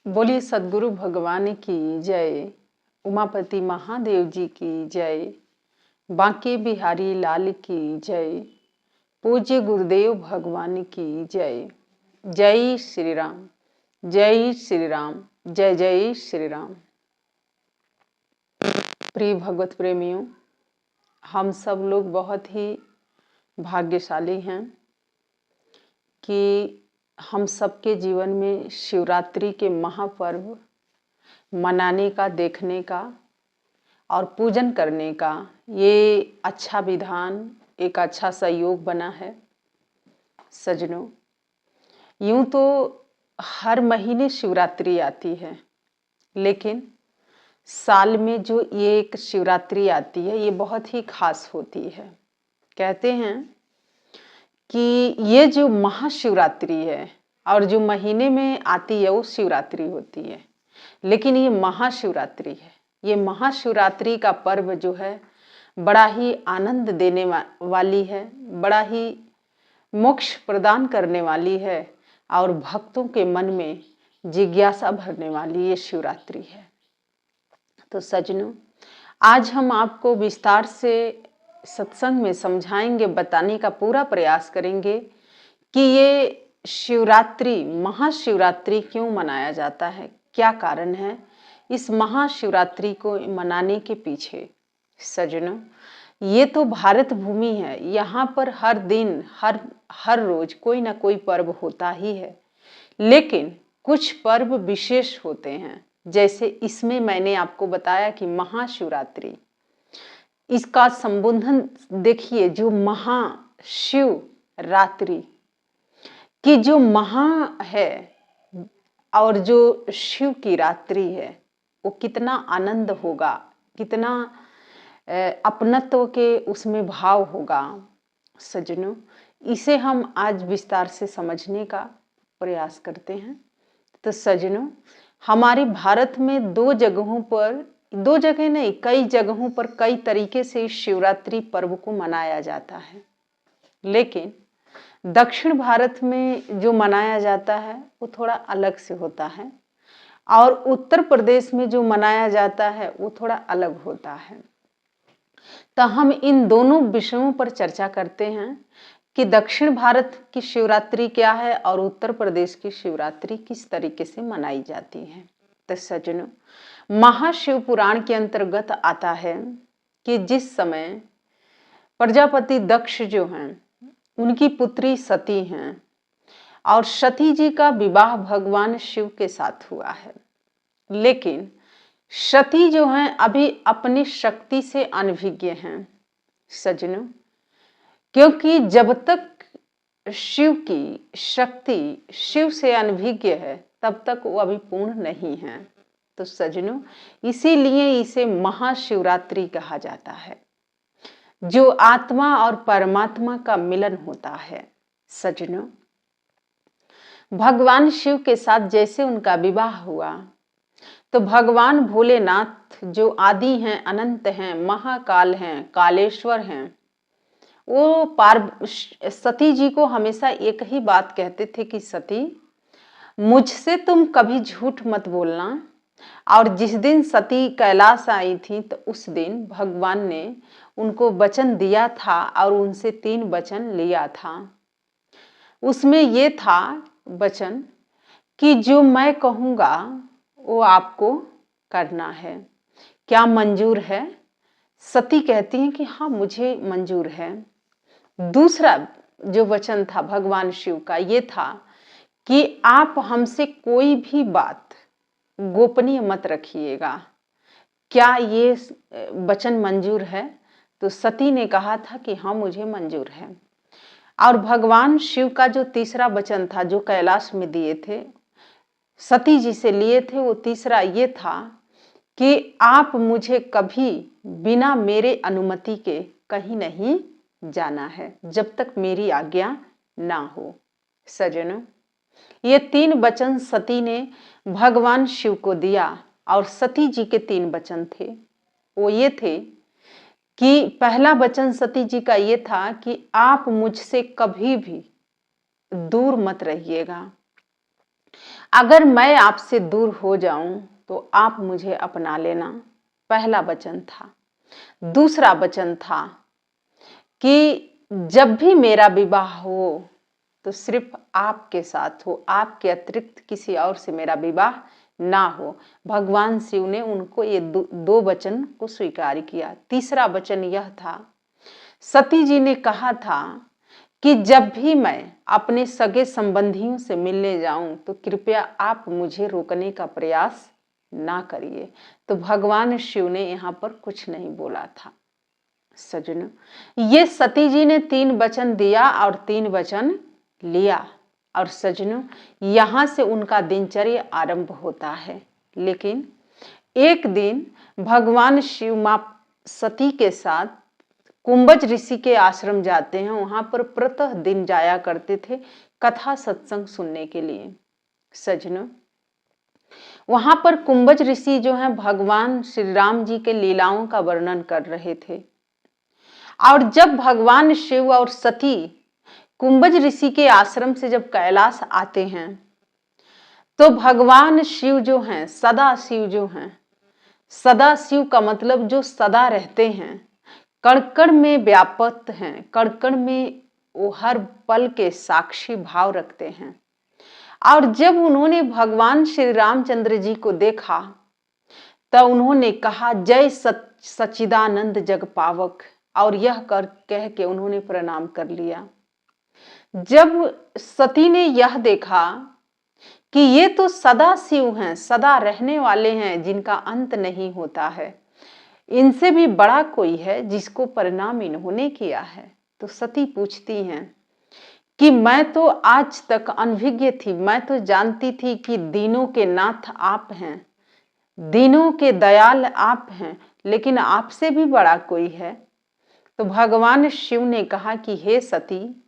बोलिए सद्गुरु भगवान की जय। उमापति महादेव जी की जय। बांके बिहारी लाल की जय। पूज्य गुरुदेव भगवान की जय। जय श्री राम, जय श्री राम, जय जय श्री राम। प्रिय भगवत प्रेमियों, हम सब लोग बहुत ही भाग्यशाली हैं कि हम सबके जीवन में शिवरात्रि के महापर्व मनाने का, देखने का और पूजन करने का ये अच्छा विधान, एक अच्छा सहयोग बना है। सजनों, यूं तो हर महीने शिवरात्रि आती है, लेकिन साल में जो ये एक शिवरात्रि आती है ये बहुत ही खास होती है। कहते हैं कि ये जो महाशिवरात्रि है और जो महीने में आती है वो शिवरात्रि होती है, लेकिन ये महाशिवरात्रि है। ये महाशिवरात्रि का पर्व जो है बड़ा ही आनंद देने वाली है, बड़ा ही मोक्ष प्रदान करने वाली है और भक्तों के मन में जिज्ञासा भरने वाली ये शिवरात्रि है। तो सजनों, आज हम आपको विस्तार से सत्संग में समझाएंगे, बताने का पूरा प्रयास करेंगे कि ये शिवरात्रि, महाशिवरात्रि क्यों मनाया जाता है, क्या कारण है इस महाशिवरात्रि को मनाने के पीछे। सजनों, ये तो भारत भूमि है, यहाँ पर हर दिन हर रोज कोई ना कोई पर्व होता ही है, लेकिन कुछ पर्व विशेष होते हैं। जैसे इसमें मैंने आपको बताया कि महाशिवरात्रि, इसका संबोधन देखिए, जो महाशिवरात्रि की जो महा है और जो शिव की रात्रि है वो कितना आनंद होगा, कितना अपनत्व के उसमें भाव होगा। सजनों, इसे हम आज विस्तार से समझने का प्रयास करते हैं। तो सजनों, हमारे भारत में दो जगह नहीं, कई जगहों पर कई तरीके से इस शिवरात्रि पर्व को मनाया जाता है, लेकिन दक्षिण भारत में जो मनाया जाता है वो थोड़ा अलग से होता है और उत्तर प्रदेश में जो मनाया जाता है वो थोड़ा अलग होता है। तो हम इन दोनों विषयों पर चर्चा करते हैं कि दक्षिण भारत की शिवरात्रि क्या है और उत्तर प्रदेश की शिवरात्रि किस तरीके से मनाई जाती है। तो सजनों, महाशिव पुराण के अंतर्गत आता है कि जिस समय प्रजापति दक्ष जो हैं उनकी पुत्री सती हैं और सती जी का विवाह भगवान शिव के साथ हुआ है, लेकिन सती जो हैं अभी अपनी शक्ति से अनभिज्ञ हैं। सजनों, क्योंकि जब तक शिव की शक्ति शिव से अनभिज्ञ है तब तक वो अभी पूर्ण नहीं है। तो सजनों, इसीलिए इसे महाशिवरात्रि कहा जाता है, जो आत्मा और परमात्मा का मिलन होता है। सजनों, भगवान शिव के साथ जैसे उनका विवाह हुआ तो भगवान भोलेनाथ जो आदि हैं, अनंत हैं, महाकाल हैं, कालेश्वर हैं, वो सती जी को हमेशा एक ही बात कहते थे कि सती, मुझसे तुम कभी झूठ मत बोलना। और जिस दिन सती कैलाश आई थी तो उस दिन भगवान ने उनको वचन दिया था और उनसे 3 वचन लिया था। उसमें ये था वचन कि जो मैं कहूँगा वो आपको करना है, क्या मंजूर है? सती कहती हैं कि हाँ, मुझे मंजूर है। दूसरा जो वचन था भगवान शिव का ये था कि आप हमसे कोई भी बात गोपनीय मत रखिएगा, क्या ये वचन मंजूर है? तो सती ने कहा था कि हाँ, मुझे मंजूर है। और भगवान शिव का जो तीसरा वचन था जो कैलाश में दिए थे, सती जी से लिए थे, वो तीसरा ये था कि आप मुझे कभी बिना मेरे अनुमति के कहीं नहीं जाना है जब तक मेरी आज्ञा ना हो। सजनों, ये 3 वचन सती ने भगवान शिव को दिया और सती जी के 3 वचन थे। वो ये थे कि पहला वचन सती जी का ये था कि आप मुझसे कभी भी दूर मत रहिएगा, अगर मैं आपसे दूर हो जाऊं तो आप मुझे अपना लेना, पहला वचन था। दूसरा वचन था कि जब भी मेरा विवाह हो तो सिर्फ आपके साथ हो, आपके अतिरिक्त किसी और से मेरा विवाह ना हो। भगवान शिव ने उनको ये दो वचन को स्वीकार किया। तीसरा वचन यह था, सती जी ने कहा था कि जब भी मैं अपने सगे संबंधियों से मिलने जाऊं तो कृपया आप मुझे रोकने का प्रयास ना करिए। तो भगवान शिव ने यहाँ पर कुछ नहीं बोला था। सज्जनों, ये सती जी ने 3 वचन दिया और 3 वचन लिया, और सज्जनों यहाँ से उनका दिनचर्या आरंभ होता है। लेकिन एक दिन भगवान शिव मां सती के साथ कुंभज ऋषि के आश्रम जाते हैं। वहां पर प्रतः दिन जाया करते थे कथा सत्संग सुनने के लिए। सज्जनों, वहां पर कुंभज ऋषि जो हैं भगवान श्री राम जी के लीलाओं का वर्णन कर रहे थे। और जब भगवान शिव और सती कुंभज ऋषि के आश्रम से जब कैलाश आते हैं तो भगवान शिव जो हैं, सदा शिव जो हैं, सदा शिव का मतलब जो सदा रहते हैं, कण कण में व्याप्त हैं, कण कण में वो हर पल के साक्षी भाव रखते हैं। और जब उन्होंने भगवान श्री रामचंद्र जी को देखा तब उन्होंने कहा, जय सच्चिदानंद जग पावक, और यह कह के उन्होंने प्रणाम कर लिया। जब सती ने यह देखा कि ये तो सदा शिव हैं, सदा रहने वाले हैं, जिनका अंत नहीं होता है, इनसे भी बड़ा कोई है जिसको परिणाम इन्होंने किया है, तो सती पूछती हैं कि मैं तो आज तक अनभिज्ञ थी, मैं तो जानती थी कि दीनों के नाथ आप हैं, दीनों के दयाल आप हैं, लेकिन आपसे भी बड़ा कोई है। तो भगवान शिव ने कहा कि हे सती,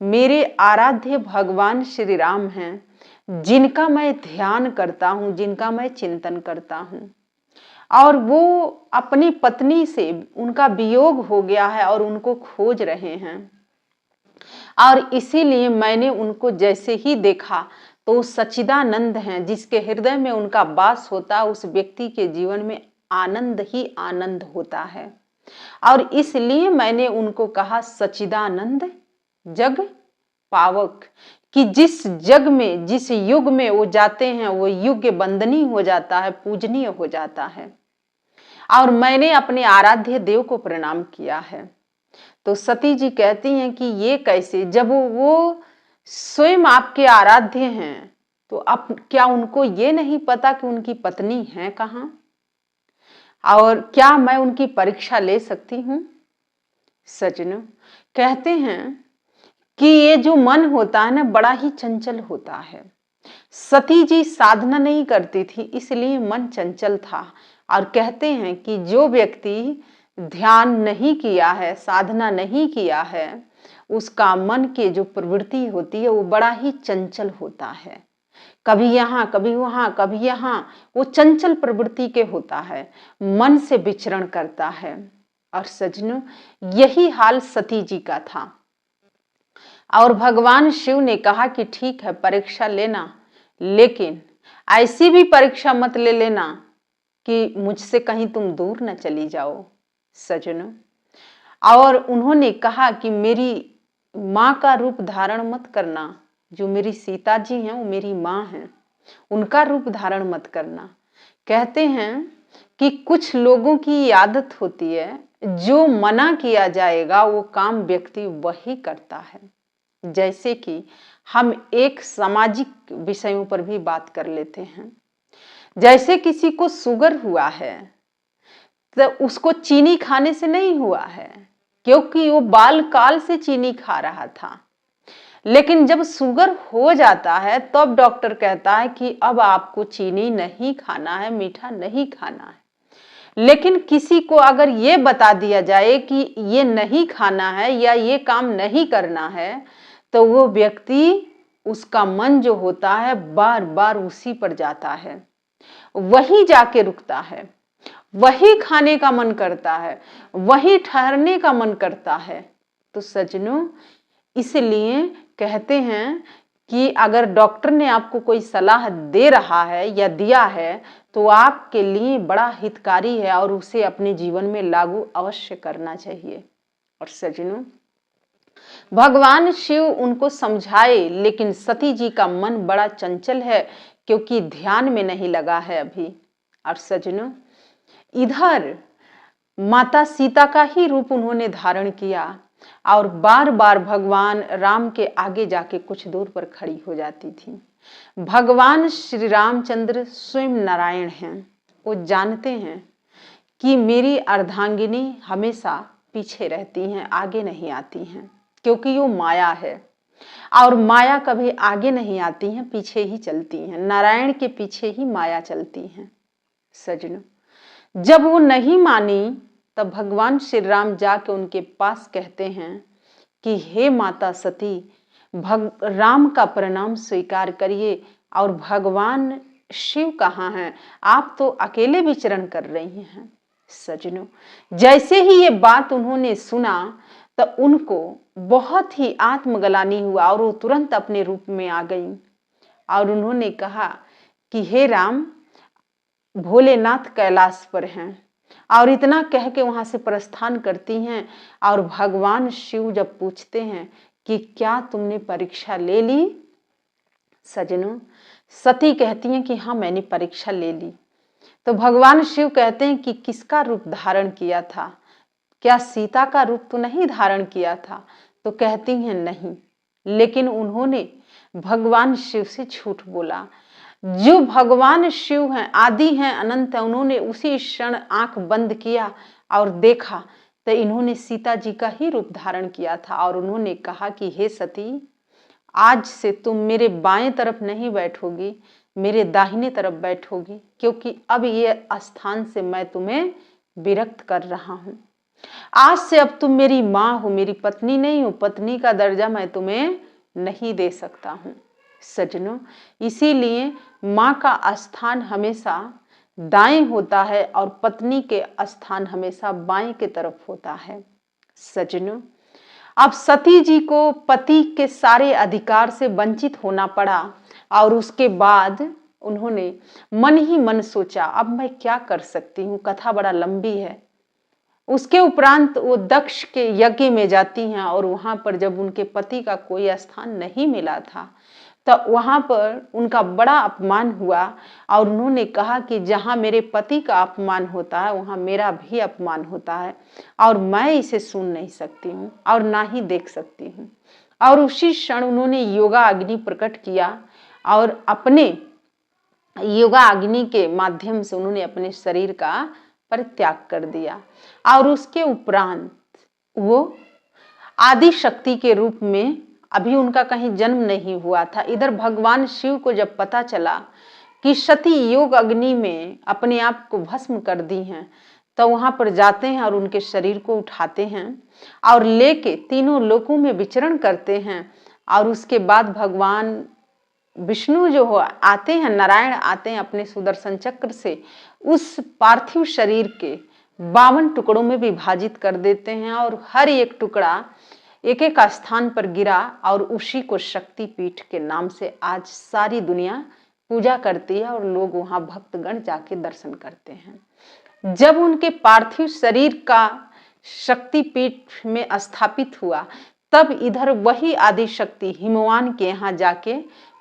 मेरे आराध्य भगवान श्री राम हैं, जिनका मैं ध्यान करता हूं, जिनका मैं चिंतन करता हूं, और वो अपनी पत्नी से उनका वियोग हो गया है और उनको खोज रहे हैं, और इसीलिए मैंने उनको जैसे ही देखा तो सच्चिदानंद हैं, जिसके हृदय में उनका वास होता है, उस व्यक्ति के जीवन में आनंद ही आनंद होता है। और इसलिए मैंने उनको कहा सच्चिदानंद जग पावक, कि जिस जग में, जिस युग में वो जाते हैं वो युग बंदनीय हो जाता है, पूजनीय हो जाता है, और मैंने अपने आराध्य देव को प्रणाम किया है। तो सती जी कहती हैं कि ये कैसे, जब वो स्वयं आपके आराध्य हैं तो आप क्या उनको ये नहीं पता कि उनकी पत्नी है कहाँ, और क्या मैं उनकी परीक्षा ले सकती हूँ? सज्जनों, कहते हैं कि ये जो मन होता है ना, बड़ा ही चंचल होता है। सती जी साधना नहीं करती थी, इसलिए मन चंचल था। और कहते हैं कि जो व्यक्ति ध्यान नहीं किया है, साधना नहीं किया है, उसका मन के जो प्रवृत्ति होती है वो बड़ा ही चंचल होता है, कभी यहाँ कभी वहां कभी यहाँ, वो चंचल प्रवृत्ति के होता है, मन से विचरण करता है। और सज्जनों, यही हाल सती जी का था। और भगवान शिव ने कहा कि ठीक है, परीक्षा लेना, लेकिन ऐसी भी परीक्षा मत ले लेना कि मुझसे कहीं तुम दूर न चली जाओ। सज्जनों, और उन्होंने कहा कि मेरी माँ का रूप धारण मत करना, जो मेरी सीता जी हैं वो मेरी माँ हैं, उनका रूप धारण मत करना। कहते हैं कि कुछ लोगों की आदत होती है, जो मना किया जाएगा वो काम व्यक्ति वही करता है। जैसे कि हम एक सामाजिक विषयों पर भी बात कर लेते हैं। जैसे किसी को शुगर हुआ है तो उसको चीनी खाने से नहीं हुआ है, क्योंकि वो बाल काल से चीनी खा रहा था। लेकिन जब शुगर हो जाता है तब तो डॉक्टर कहता है कि अब आपको चीनी नहीं खाना है, मीठा नहीं खाना है। लेकिन किसी को अगर ये बता दिया जाए कि ये नहीं खाना है या ये काम नहीं करना है, तो वो व्यक्ति, उसका मन जो होता है बार बार उसी पर जाता है, वही जाके रुकता है, वही खाने का मन करता है, वही ठहरने का मन करता है। तो सज्जनों, इसलिए कहते हैं कि अगर डॉक्टर ने आपको कोई सलाह दे रहा है या दिया है तो आपके लिए बड़ा हितकारी है और उसे अपने जीवन में लागू अवश्य करना चाहिए। और सज्जनों, भगवान शिव उनको समझाए, लेकिन सती जी का मन बड़ा चंचल है क्योंकि ध्यान में नहीं लगा है अभी। और सज्जनों, इधर माता सीता का ही रूप उन्होंने धारण किया और बार बार भगवान राम के आगे जाके कुछ दूर पर खड़ी हो जाती थी। भगवान श्री रामचंद्र स्वयं नारायण हैं। वो जानते हैं कि मेरी अर्धांगिनी हमेशा पीछे रहती हैं, आगे नहीं आती हैं, क्योंकि वो माया है और माया कभी आगे नहीं आती हैं, पीछे ही चलती हैं। नारायण के पीछे ही माया चलती हैं। सज्जनों, जब वो नहीं मानी तब भगवान श्री राम जाके उनके पास कहते हैं कि हे माता सती, राम का प्रणाम स्वीकार करिए और भगवान शिव कहाँ हैं? आप तो अकेले विचरण कर रही हैं। सज्जनों, जैसे ही ये बात उन्होंने सुना तो उनको बहुत ही आत्मग्लानि हुआ और वो तुरंत अपने रूप में आ गई और उन्होंने कहा कि हे राम, भोलेनाथ कैलाश पर हैं। और इतना कह के वहां से प्रस्थान करती हैं। और भगवान शिव जब पूछते हैं कि क्या तुमने परीक्षा ले ली? सज्जनों, सती कहती हैं कि हाँ, मैंने परीक्षा ले ली। तो भगवान शिव कहते हैं कि किसका रूप धारण किया था? क्या सीता का रूप तो नहीं धारण किया था? तो कहती हैं नहीं, लेकिन उन्होंने भगवान शिव से झूठ बोला। जो भगवान शिव हैं, आदि हैं, अनंत हैं, उन्होंने उसी क्षण आंख बंद किया और देखा तो इन्होंने सीता जी का ही रूप धारण किया था। और उन्होंने कहा कि हे सती, आज से तुम मेरे बाएं तरफ नहीं बैठोगी, मेरे दाहिने तरफ बैठोगी, क्योंकि अब ये स्थान से मैं तुम्हें विरक्त कर रहा हूं। आज से अब तुम मेरी माँ हो, मेरी पत्नी नहीं हो। पत्नी का दर्जा मैं तुम्हें नहीं दे सकता हूं। सज्जनों, इसीलिए माँ का स्थान हमेशा दाएं होता है और पत्नी के स्थान हमेशा बाएं की तरफ होता है। सज्जनों, अब सती जी को पति के सारे अधिकार से वंचित होना पड़ा और उसके बाद उन्होंने मन ही मन सोचा, अब मैं क्या कर सकती हूँ। कथा बड़ा लंबी है। उसके उपरांत वो दक्ष के यज्ञ में जाती हैं और वहां पर जब उनके पति का कोई स्थान नहीं मिला था तो वहां पर उनका बड़ा अपमान हुआ और उन्होंने कहा कि जहां मेरे पति का अपमान होता है वहां मेरा भी अपमान होता है और मैं इसे सुन नहीं सकती हूँ और ना ही देख सकती हूँ। और उसी क्षण उन्होंने योगा अग्नि प्रकट किया और अपने योगा अग्नि के माध्यम से उन्होंने अपने शरीर का परित्याग कर दिया और उसके उपरांत वो आदि शक्ति के रूप में, अभी उनका कहीं जन्म नहीं हुआ था। इधर भगवान शिव को जब पता चला कि सती योग अग्नि में अपने आप को भस्म कर दी हैं तो वहां पर जाते हैं और उनके शरीर को उठाते हैं और लेके तीनों लोकों में विचरण करते हैं। और उसके बाद भगवान विष्णु जो हो आते हैं, नारायण आते हैं अपने सुदर्शन चक्र से उस पार्थिव शरीर के 52 टुकड़ों में विभाजित कर देते हैं और हर एक टुकड़ा एक एक स्थान पर गिरा और उसी को शक्ति पीठ के नाम से आज सारी दुनिया पूजा करती है और लोग वहां भक्तगण जाके दर्शन करते हैं। जब उनके पार्थिव शरीर का शक्ति पीठ में स्थापित हुआ तब इधर वही आदि शक्ति हिमवान के यहाँ जाके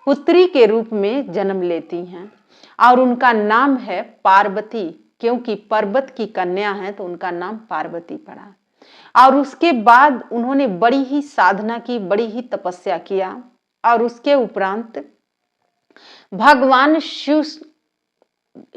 पुत्री के रूप में जन्म लेती हैं और उनका नाम है पार्वती, क्योंकि पर्वत की कन्या है तो उनका नाम पार्वती पड़ा। और उसके बाद उन्होंने बड़ी ही साधना की, बड़ी ही तपस्या किया और उसके उपरांत भगवान शिव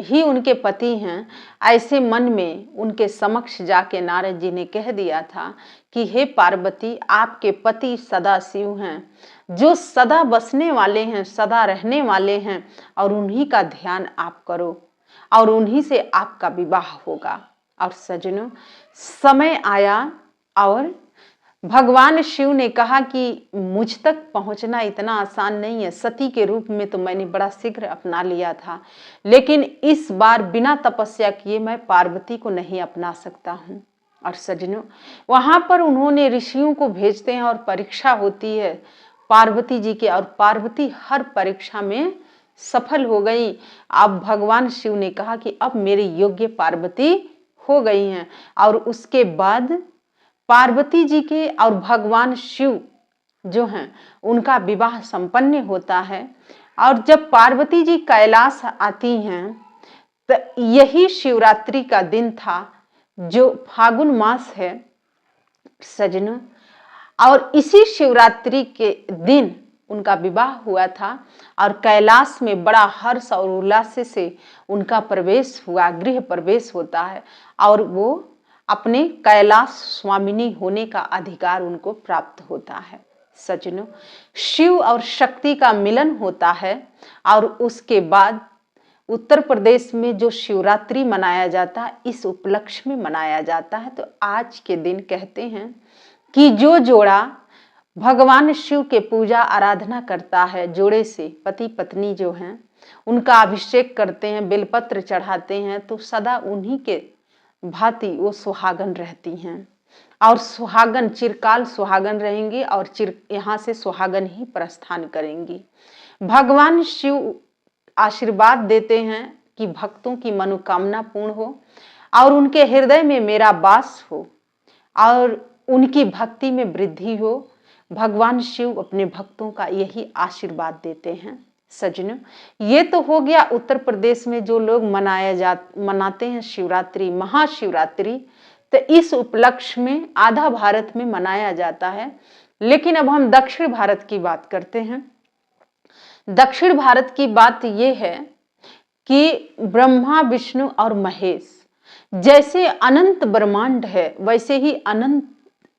ही उनके पति हैं। ऐसे मन में उनके समक्ष जाके नारद जी ने कह दिया था कि हे पार्वती, आपके पति सदा शिव हैं, जो सदा बसने वाले हैं, सदा रहने वाले हैं और उन्हीं का ध्यान आप करो और उन्हीं से आपका विवाह होगा। और सज्जनों, समय आया और भगवान शिव ने कहा कि मुझ तक पहुंचना इतना आसान नहीं है। सती के रूप में तो मैंने बड़ा शीघ्र अपना लिया था, लेकिन इस बार बिना तपस्या किए मैं पार्वती को नहीं अपना सकता हूँ। और सज्जनों, वहां पर उन्होंने ऋषियों को भेजते हैं और परीक्षा होती है पार्वती जी के, और पार्वती हर परीक्षा में सफल हो गई। अब भगवान शिव ने कहा कि अब मेरे योग्य पार्वती हो गई हैं। और उसके बाद पार्वती जी के और भगवान शिव जो हैं उनका विवाह संपन्न होता है। और जब पार्वती जी कैलाश आती हैं तो यही शिवरात्रि का दिन था, जो फागुन मास है सजनों। और इसी शिवरात्रि के दिन उनका विवाह हुआ था और कैलाश में बड़ा हर्ष और उल्लास से उनका प्रवेश हुआ, गृह प्रवेश होता है और वो अपने कैलाश स्वामिनी होने का अधिकार उनको प्राप्त होता है। सजनों, शिव और शक्ति का मिलन होता है और उसके बाद उत्तर प्रदेश में जो शिवरात्रि मनाया जाता है इस उपलक्ष्य में मनाया जाता है। तो आज के दिन कहते हैं कि जो जोड़ा भगवान शिव के पूजा आराधना करता है, जोड़े से पति पत्नी जो हैं उनका अभिषेक करते हैं, बेलपत्र चढ़ाते हैं, तो सदा उन्हीं के भांति वो सुहागन रहती हैं और सुहागन चिरकाल सुहागन रहेंगी और यहाँ से सुहागन ही प्रस्थान करेंगी। भगवान शिव आशीर्वाद देते हैं कि भक्तों की मनोकामना पूर्ण हो और उनके हृदय में मेरा वास हो और उनकी भक्ति में वृद्धि हो। भगवान शिव अपने भक्तों का यही आशीर्वाद देते हैं। सजनों, ये तो हो गया उत्तर प्रदेश में जो लोग मनाते हैं शिवरात्रि, महाशिवरात्रि। तो इस उपलक्ष्य में आधा भारत में मनाया जाता है। लेकिन अब हम दक्षिण भारत की बात करते हैं। दक्षिण भारत की बात यह है कि ब्रह्मा, विष्णु और महेश, जैसे अनंत ब्रह्मांड है वैसे ही अनंत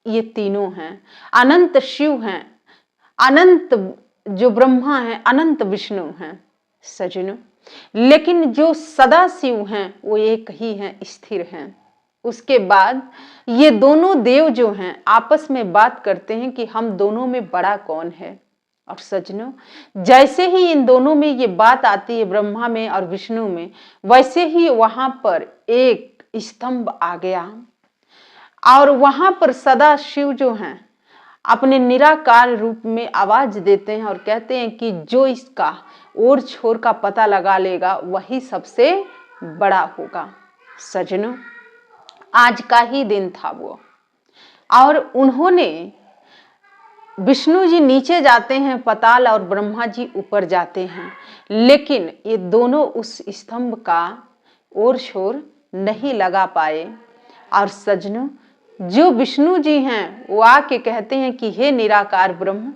ये तीनों हैं। अनंत शिव हैं, अनंत जो ब्रह्मा हैं, अनंत विष्णु हैं सजनों। लेकिन जो सदा शिव हैं वो एक ही हैं, स्थिर हैं। उसके बाद ये दोनों देव जो हैं आपस में बात करते हैं कि हम दोनों में बड़ा कौन है। और सजनों, जैसे ही इन दोनों में ये बात आती है, ब्रह्मा में और विष्णु में, वैसे ही वहां पर एक स्तंभ आ गया और वहां पर सदा शिव जो हैं अपने निराकार रूप में आवाज देते हैं और कहते हैं कि जो इसका ओर छोर का पता लगा लेगा वही सबसे बड़ा होगा। सजनों, आज का ही दिन था वो, और उन्होंने, विष्णु जी नीचे जाते हैं पाताल और ब्रह्मा जी ऊपर जाते हैं, लेकिन ये दोनों उस स्तंभ का ओर छोर नहीं लगा पाए। और सजनों, जो विष्णु जी हैं वो आके कहते हैं कि हे निराकार ब्रह्म,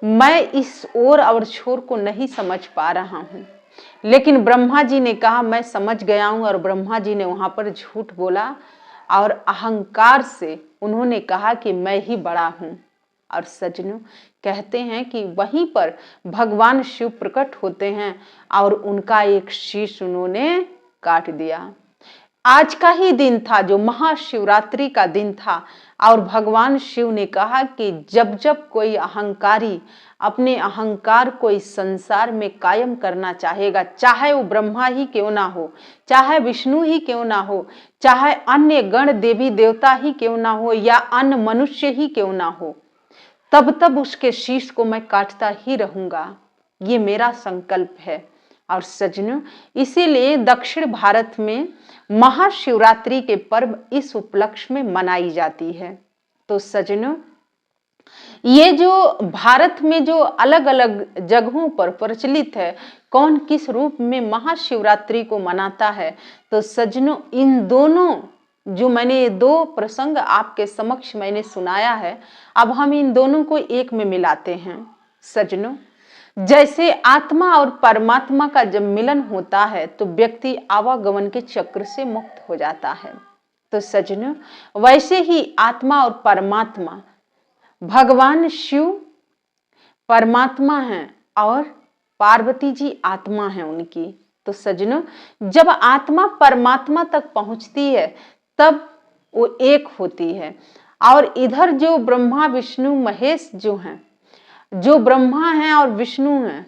मैं इस ओर और छोर को नहीं समझ पा रहा हूँ। लेकिन ब्रह्मा जी ने कहा मैं समझ गया हूँ, और ब्रह्मा जी ने वहां पर झूठ बोला और अहंकार से उन्होंने कहा कि मैं ही बड़ा हूँ। और सजनों, कहते हैं कि वहीं पर भगवान शिव प्रकट होते हैं और उनका एक शीश उन्होंने काट दिया। आज का ही दिन था जो महाशिवरात्रि का दिन था, और भगवान शिव ने कहा कि जब जब कोई अहंकारी अपने अहंकार को इस संसार में कायम करना चाहेगा, चाहे वो ब्रह्मा ही क्यों ना हो, चाहे विष्णु ही क्यों ना हो, चाहे अन्य गण देवी देवता ही क्यों ना हो, या अन्य मनुष्य ही क्यों ना हो, तब तब उसके शीश को मैं काटता ही रहूंगा। ये मेरा संकल्प है। और सजनों, इसीलिए दक्षिण भारत में महाशिवरात्रि के पर्व इस उपलक्ष्य में मनाई जाती है। तो सजनों, ये जो भारत में जो अलग अलग जगहों पर प्रचलित है, कौन किस रूप में महाशिवरात्रि को मनाता है, तो सजनों इन दोनों जो मैंने दो प्रसंग आपके समक्ष मैंने सुनाया है, अब हम इन दोनों को एक में मिलाते हैं। सजनों, जैसे आत्मा और परमात्मा का जब मिलन होता है तो व्यक्ति आवागमन के चक्र से मुक्त हो जाता है। तो सजनों, वैसे ही आत्मा और परमात्मा, भगवान शिव परमात्मा हैं और पार्वती जी आत्मा है उनकी। तो सजनों, जब आत्मा परमात्मा तक पहुंचती है तब वो एक होती है। और इधर जो ब्रह्मा विष्णु महेश जो हैं, जो ब्रह्मा हैं और विष्णु हैं,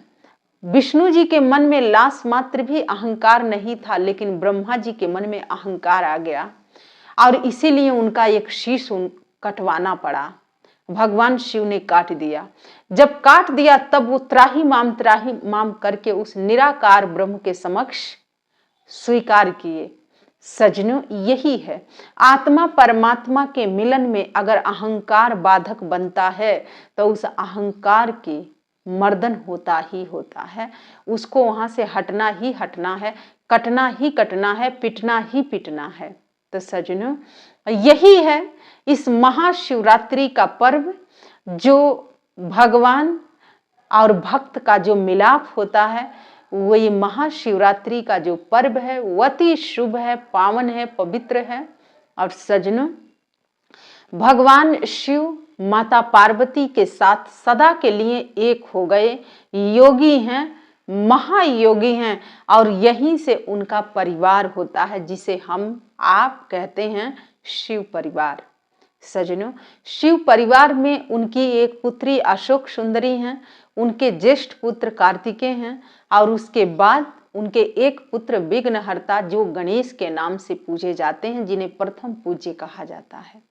विष्णु जी के मन में लाश मात्र भी अहंकार नहीं था, लेकिन ब्रह्मा जी के मन में अहंकार आ गया और इसीलिए उनका एक शीश कटवाना पड़ा। भगवान शिव ने काट दिया। जब काट दिया तब वो त्राही माम करके उस निराकार ब्रह्म के समक्ष स्वीकार किए। सजनों, यही है आत्मा परमात्मा के मिलन में अगर अहंकार बाधक बनता है तो उस अहंकार की मर्दन होता ही होता है। उसको वहां से हटना ही हटना है, कटना ही कटना है, पिटना ही पिटना है। तो सजनों, यही है इस महाशिवरात्रि का पर्व, जो भगवान और भक्त का जो मिलाप होता है, वो ये महाशिवरात्रि का जो पर्व है वो अति शुभ है, पावन है, पवित्र है। और सजनों, भगवान शिव माता पार्वती के साथ सदा के लिए एक हो गए, योगी हैं, महायोगी हैं, और यहीं से उनका परिवार होता है जिसे हम आप कहते हैं शिव परिवार। सजनों, शिव परिवार में उनकी एक पुत्री अशोक सुंदरी हैं, उनके ज्येष्ठ पुत्र कार्तिकेय हैं, और उसके बाद उनके एक पुत्र विघ्नहर्ता जो गणेश के नाम से पूजे जाते हैं, जिन्हें प्रथम पूज्य कहा जाता है।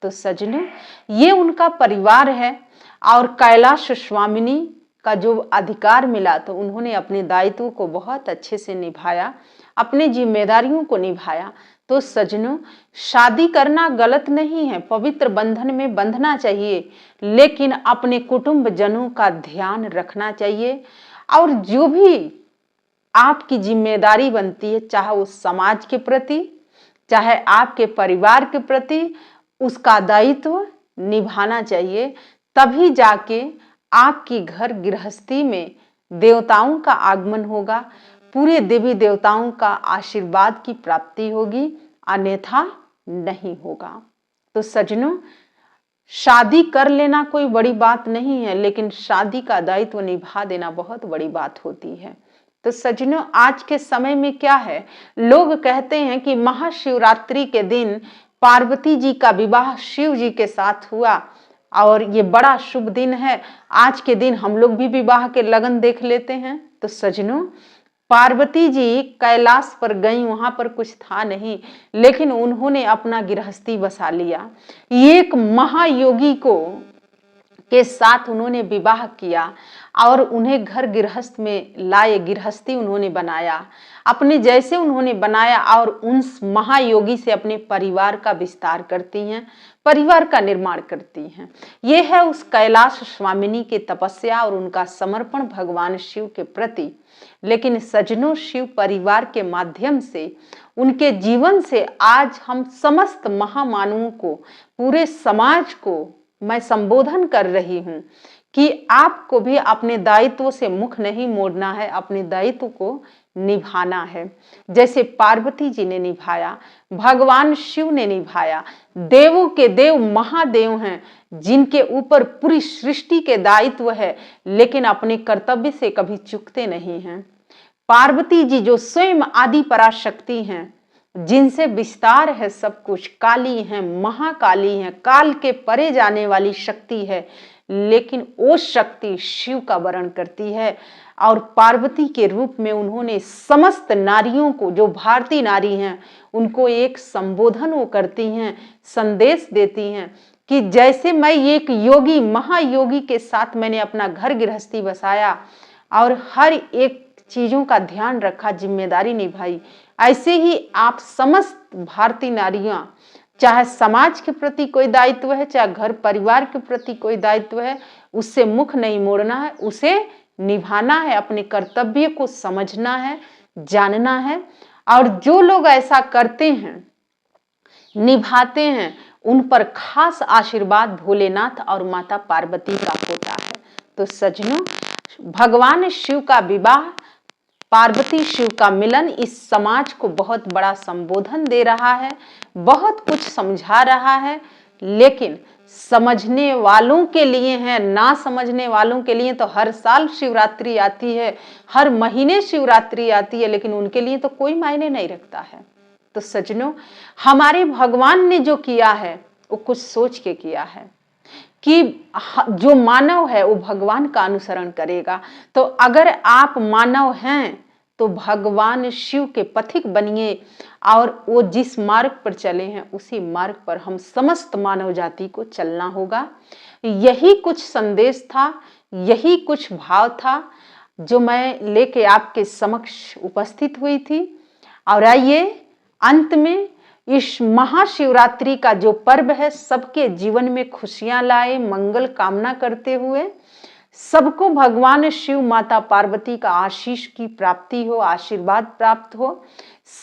तो सजनों, ये उनका परिवार है। और कैलाश स्वामिनी का जो अधिकार मिला तो उन्होंने अपने दायित्व को बहुत अच्छे से निभाया, अपनी जिम्मेदारियों को निभाया। तो सजनों, शादी करना गलत नहीं है, पवित्र बंधन में बंधना चाहिए, लेकिन अपने कुटुंब जनों का ध्यान रखना चाहिए। और जो भी आपकी जिम्मेदारी बनती है, चाहे वो समाज के प्रति, चाहे आपके परिवार के प्रति, उसका दायित्व निभाना चाहिए। तभी जाके आपकी घर गृहस्थी में देवताओं का आगमन होगा, पूरे देवी देवताओं का आशीर्वाद की प्राप्ति होगी, अन्यथा नहीं होगा। तो सजनों, शादी कर लेना कोई बड़ी बात नहीं है, लेकिन शादी का दायित्व निभा देना बहुत बड़ी बात होती है। तो सजनों, आज के समय में क्या है, लोग कहते हैं कि महाशिवरात्रि के दिन पार्वती जी का विवाह शिव जी के साथ हुआ और ये बड़ा शुभ दिन है, आज के दिन हम लोग भी विवाह के लगन देख लेते हैं। तो सजनों, पार्वती जी कैलाश पर गई, वहां पर कुछ था नहीं, लेकिन उन्होंने अपना गृहस्थी बसा लिया। एक महायोगी को के साथ उन्होंने विवाह किया और उन्हें घर गृहस्थ में लाए, गृहस्थी उन्होंने बनाया, अपने जैसे उन्होंने बनाया, और उन महायोगी से अपने परिवार का विस्तार करती हैं, परिवार का निर्माण करती हैं। ये है उस कैलाश स्वामिनी की तपस्या और उनका समर्पण भगवान शिव के प्रति। लेकिन सजनों, शिव परिवार के माध्यम से, उनके जीवन से आज हम समस्त महामानवों को, पूरे समाज को मैं संबोधन कर रही हूं कि आपको भी अपने दायित्व से मुख नहीं मोड़ना है, अपने दायित्व को निभाना है। जैसे पार्वती जी ने निभाया, भगवान शिव ने निभाया, देवों के देव महादेव हैं, जिनके ऊपर पूरी सृष्टि के दायित्व है, लेकिन अपने कर्तव्य से कभी चूकते नहीं हैं। पार्वती जी जो स्वयं आदि पराशक्ति हैं, जिनसे विस्तार है सब कुछ, काली हैं, महाकाली हैं, काल के परे जाने वाली शक्ति है, लेकिन वो शक्ति शिव का वर्ण करती है। और पार्वती के रूप में उन्होंने समस्त नारियों को, जो भारतीय नारी हैं, उनको एक संबोधन वो करती हैं, संदेश देती हैं कि जैसे मैं एक योगी, महायोगी के साथ मैंने अपना घर गृहस्थी बसाया और हर एक चीजों का ध्यान रखा, जिम्मेदारी निभाई, ऐसे ही आप समस्त भारतीय नारियां, चाहे समाज के प्रति कोई दायित्व है, चाहे घर परिवार के प्रति कोई दायित्व है, उससे मुख नहीं मोड़ना है, उसे निभाना है, अपने कर्तव्य को समझना है, जानना है। और जो लोग ऐसा करते हैं, निभाते हैं, उन पर खास आशीर्वाद भोलेनाथ और माता पार्वती का होता है। तो सजनों, भगवान शिव का विवाह, पार्वती शिव का मिलन इस समाज को बहुत बड़ा संबोधन दे रहा है, बहुत कुछ समझा रहा है। लेकिन समझने वालों के लिए है, ना समझने वालों के लिए तो हर साल शिवरात्रि आती है, हर महीने शिवरात्रि आती है, लेकिन उनके लिए तो कोई मायने नहीं रखता है। तो सजनों, हमारे भगवान ने जो किया है वो कुछ सोच के किया है कि जो मानव है वो भगवान का अनुसरण करेगा। तो अगर आप मानव हैं तो भगवान शिव के पथिक बनिए और वो जिस मार्ग पर चले हैं उसी मार्ग पर हम समस्त मानव जाति को चलना होगा। यही कुछ संदेश था, यही कुछ भाव था जो मैं लेके आपके समक्ष उपस्थित हुई थी। और आइए अंत में इस महाशिवरात्रि का जो पर्व है सबके जीवन में खुशियां लाए, मंगल कामना करते हुए सबको भगवान शिव माता पार्वती का आशीष की प्राप्ति हो, आशीर्वाद प्राप्त हो,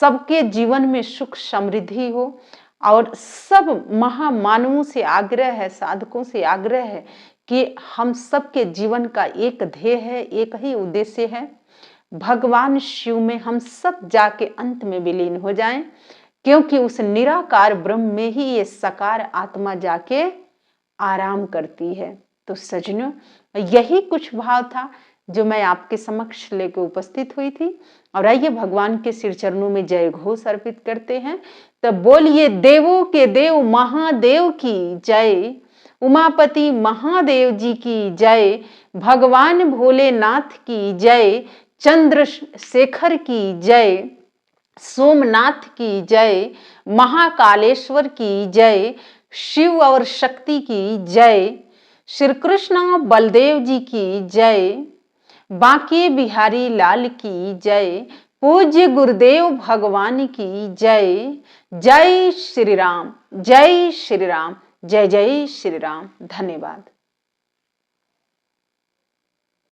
सबके जीवन में सुख समृद्धि हो। और सब महामानवों से आग्रह है, साधकों से आग्रह है कि हम सबके जीवन का एक ध्येय है, एक ही उद्देश्य है, भगवान शिव में हम सब जाके अंत में विलीन हो जाएं, क्योंकि उस निराकार ब्रह्म में ही ये साकार आत्मा जाके आराम करती है। तो सज्जनों, यही कुछ भाव था जो मैं आपके समक्ष लेकर उपस्थित हुई थी। और आइए भगवान के सिर चरणों में जय घोष अर्पित करते हैं। तब बोलिए देवों के देव महादेव की जय, उमापति महादेव जी की जय, भगवान भोलेनाथ की जय, चंद्रशेखर की जय, सोमनाथ की जय, महाकालेश्वर की जय, शिव और शक्ति की जय, श्री कृष्ण बलदेव जी की जय, बांके बिहारी लाल की जय, पूज्य गुरुदेव भगवान की जय। जय श्री राम, जय श्री राम, जय जय श्री राम। धन्यवाद।